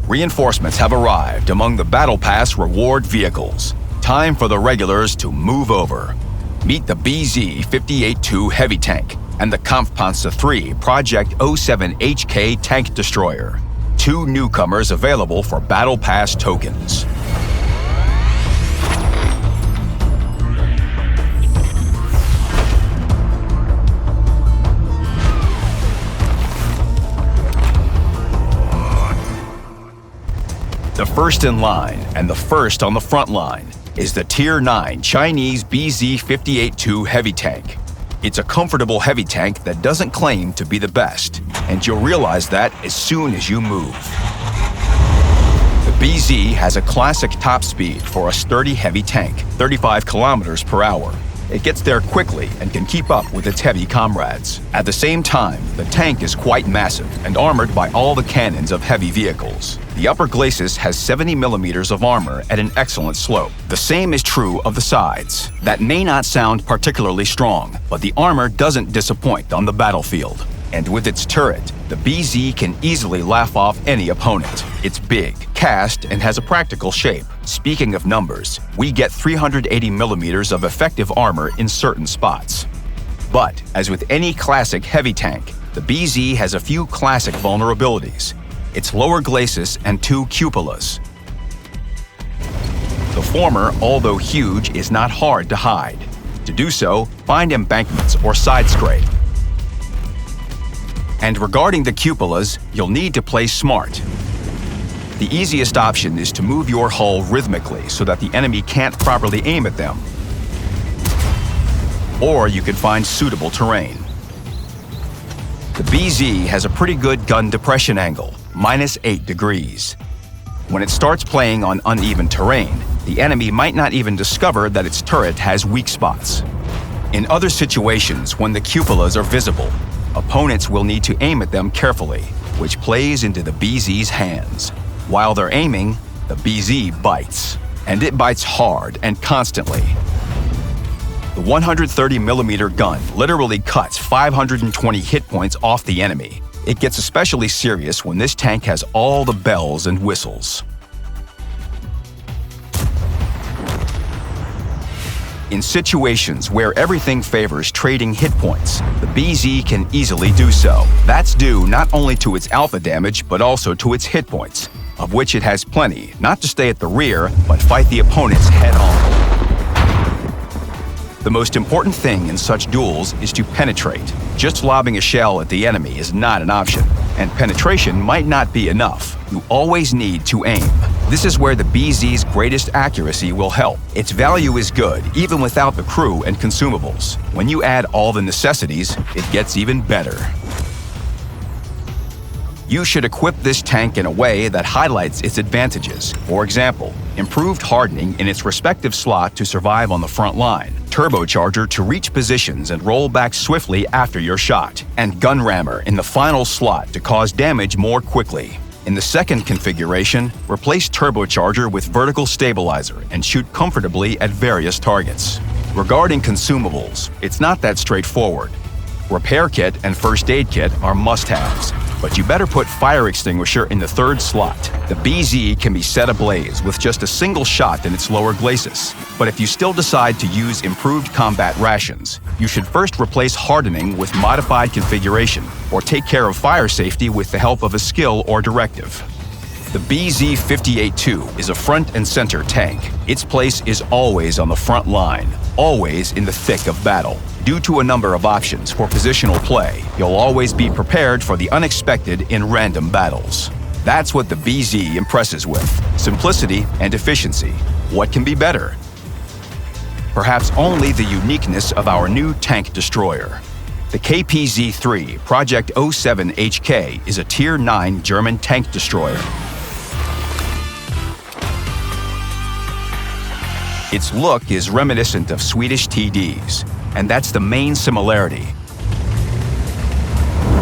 Reinforcements have arrived among the Battle Pass reward vehicles. Time for the regulars to move over. Meet the BZ-58-2 heavy tank and the Kampfpanzer III Projekt 07HK tank destroyer. Two newcomers available for Battle Pass tokens. The first in line and the first on the front line is the Tier 9 Chinese BZ-58-2 heavy tank. It's a comfortable heavy tank that doesn't claim to be the best, and you'll realize that as soon as you move. The BZ has a classic top speed for a sturdy heavy tank, 35 kilometers per hour. It gets there quickly and can keep up with its heavy comrades. At the same time, the tank is quite massive and armored by all the cannons of heavy vehicles. The upper glacis has 70 millimeters of armor at an excellent slope. The same is true of the sides. That may not sound particularly strong, but the armor doesn't disappoint on the battlefield. And with its turret, the BZ can easily laugh off any opponent. It's big, cast, and has a practical shape. Speaking of numbers, we get 380 millimeters of effective armor in certain spots. But, as with any classic heavy tank, the BZ has a few classic vulnerabilities. Its lower glacis and two cupolas. The former, although huge, is not hard to hide. To do so, find embankments or side scrape. And regarding the cupolas, you'll need to play smart. The easiest option is to move your hull rhythmically so that the enemy can't properly aim at them. Or you can find suitable terrain. The BZ has a pretty good gun depression angle, -8 degrees. When it starts playing on uneven terrain, the enemy might not even discover that its turret has weak spots. In other situations, when the cupolas are visible, opponents will need to aim at them carefully, which plays into the BZ's hands. While they're aiming, the BZ bites. And it bites hard and constantly. The 130mm gun literally cuts 520 hit points off the enemy. It gets especially serious when this tank has all the bells and whistles. In situations where everything favors trading hit points, the BZ can easily do so. That's due not only to its alpha damage, but also to its hit points, of which it has plenty, not to stay at the rear, but fight the opponents head-on. The most important thing in such duels is to penetrate. Just lobbing a shell at the enemy is not an option, and penetration might not be enough. You always need to aim. This is where the BZ's greatest accuracy will help. Its value is good, even without the crew and consumables. When you add all the necessities, it gets even better. You should equip this tank in a way that highlights its advantages. For example, improved hardening in its respective slot to survive on the front line, turbocharger to reach positions and roll back swiftly after your shot, and gun rammer in the final slot to cause damage more quickly. In the second configuration, replace turbocharger with vertical stabilizer and shoot comfortably at various targets. Regarding consumables, it's not that straightforward. Repair kit and first aid kit are must-haves, but you better put fire extinguisher in the third slot. The BZ can be set ablaze with just a single shot in its lower glacis, but if you still decide to use improved combat rations, you should first replace hardening with modified configuration, or take care of fire safety with the help of a skill or directive. The BZ-58-2 is a front and center tank. Its place is always on the front line, always in the thick of battle. Due to a number of options for positional play, you'll always be prepared for the unexpected in random battles. That's what the BZ impresses with: simplicity and efficiency. What can be better? Perhaps only the uniqueness of our new tank destroyer. The KPZ-3 Projekt 07HK is a Tier 9 German tank destroyer. Its look is reminiscent of Swedish TDs, and that's the main similarity.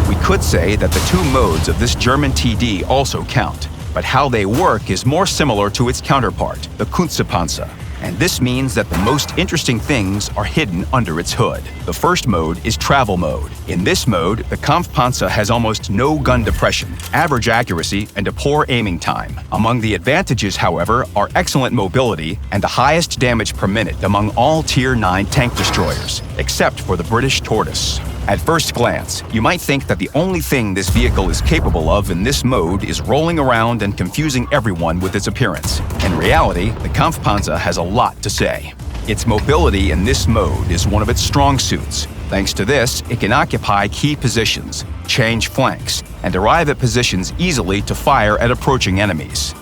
We could say that the two modes of this German TD also count, but how they work is more similar to its counterpart, the Kunstpanzer. And this means that the most interesting things are hidden under its hood. The first mode is travel mode. In this mode, the Kampfpanzer has almost no gun depression, average accuracy, and a poor aiming time. Among the advantages, however, are excellent mobility and the highest damage per minute among all Tier 9 tank destroyers, except for the British Tortoise. At first glance, you might think that the only thing this vehicle is capable of in this mode is rolling around and confusing everyone with its appearance. In reality, the Kampfpanzer has a lot to say. Its mobility in this mode is one of its strong suits. Thanks to this, it can occupy key positions, change flanks, and arrive at positions easily to fire at approaching enemies.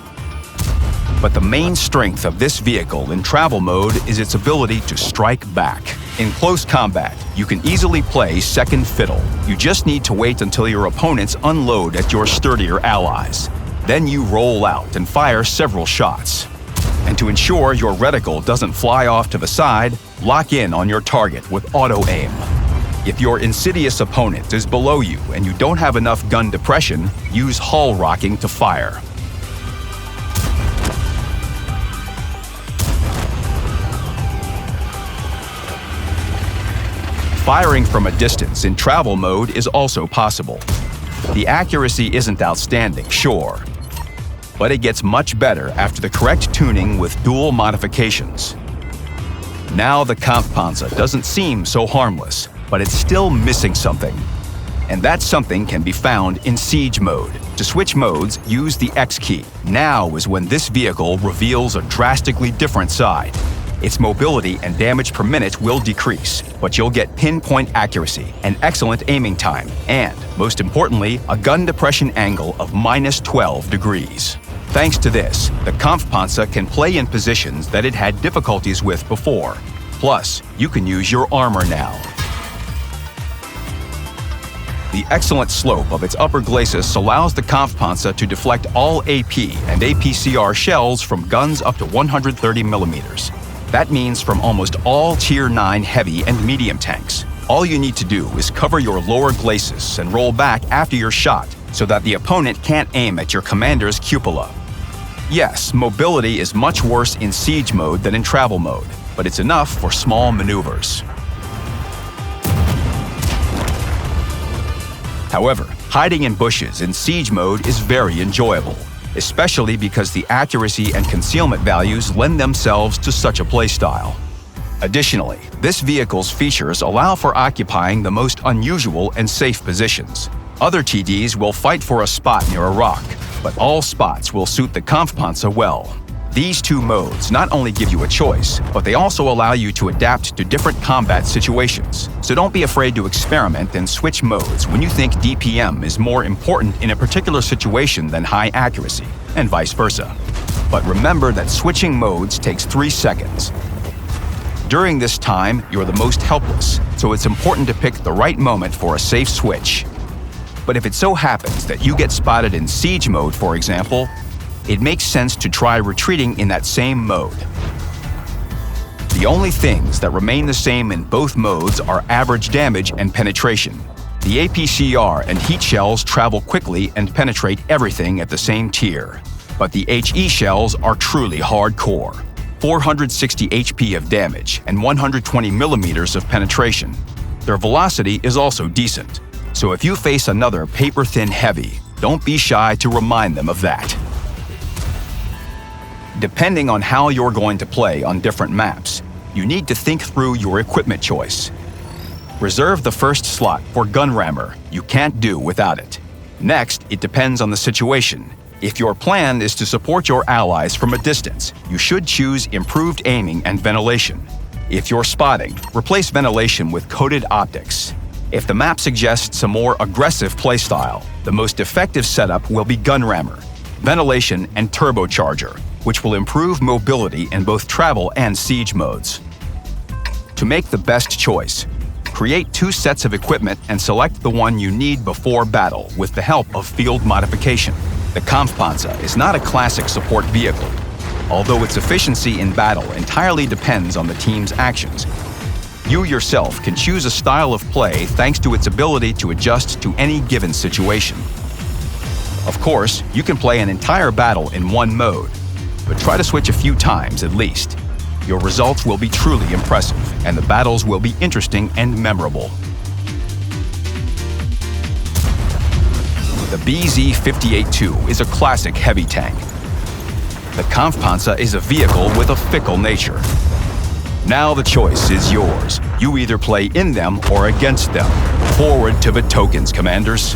But the main strength of this vehicle in travel mode is its ability to strike back. In close combat, you can easily play second fiddle. You just need to wait until your opponents unload at your sturdier allies. Then you roll out and fire several shots. And to ensure your reticle doesn't fly off to the side, lock in on your target with auto-aim. If your insidious opponent is below you and you don't have enough gun depression, use hull rocking to fire. Firing from a distance in travel mode is also possible. The accuracy isn't outstanding, sure, but it gets much better after the correct tuning with dual modifications. Now the Kampfpanzer doesn't seem so harmless, but it's still missing something. And that something can be found in siege mode. To switch modes, use the X key. Now is when this vehicle reveals a drastically different side. Its mobility and damage per minute will decrease, but you'll get pinpoint accuracy, an excellent aiming time, and, most importantly, a gun depression angle of -12 degrees. Thanks to this, the Kampfpanzer can play in positions that it had difficulties with before. Plus, you can use your armor now. The excellent slope of its upper glacis allows the Kampfpanzer to deflect all AP and APCR shells from guns up to 130 millimeters. That means from almost all Tier 9 heavy and medium tanks. All you need to do is cover your lower glacis and roll back after your shot so that the opponent can't aim at your commander's cupola. Yes, mobility is much worse in siege mode than in travel mode, but it's enough for small maneuvers. However, hiding in bushes in siege mode is very enjoyable, especially because the accuracy and concealment values lend themselves to such a playstyle. Additionally, this vehicle's features allow for occupying the most unusual and safe positions. Other TDs will fight for a spot near a rock, but all spots will suit the Kampfpanzer well. These two modes not only give you a choice, but they also allow you to adapt to different combat situations. So don't be afraid to experiment and switch modes when you think DPM is more important in a particular situation than high accuracy, and vice versa. But remember that switching modes takes 3 seconds. During this time, you're the most helpless, so it's important to pick the right moment for a safe switch. But if it so happens that you get spotted in siege mode, for example, it makes sense to try retreating in that same mode. The only things that remain the same in both modes are average damage and penetration. The APCR and heat shells travel quickly and penetrate everything at the same tier. But the HE shells are truly hardcore. 460 HP of damage and 120 millimeters of penetration. Their velocity is also decent. So if you face another paper-thin heavy, don't be shy to remind them of that. Depending on how you're going to play on different maps, you need to think through your equipment choice. Reserve the first slot for gun rammer. You can't do without it. Next, it depends on the situation. If your plan is to support your allies from a distance, you should choose improved aiming and ventilation. If you're spotting, replace ventilation with coated optics. If the map suggests a more aggressive playstyle, the most effective setup will be gun rammer, ventilation, and turbocharger, which will improve mobility in both travel and siege modes. To make the best choice, create 2 sets of equipment and select the one you need before battle with the help of field modification. The Kampfpanzer is not a classic support vehicle, although its efficiency in battle entirely depends on the team's actions. You yourself can choose a style of play thanks to its ability to adjust to any given situation. Of course, you can play an entire battle in one mode, but try to switch a few times at least. your results will be truly impressive, and the battles will be interesting and memorable. The BZ-58-2 is a classic heavy tank. The Kampfpanzer is a vehicle with a fickle nature. Now the choice is yours. You either play in them or against them. Forward to the tokens, commanders.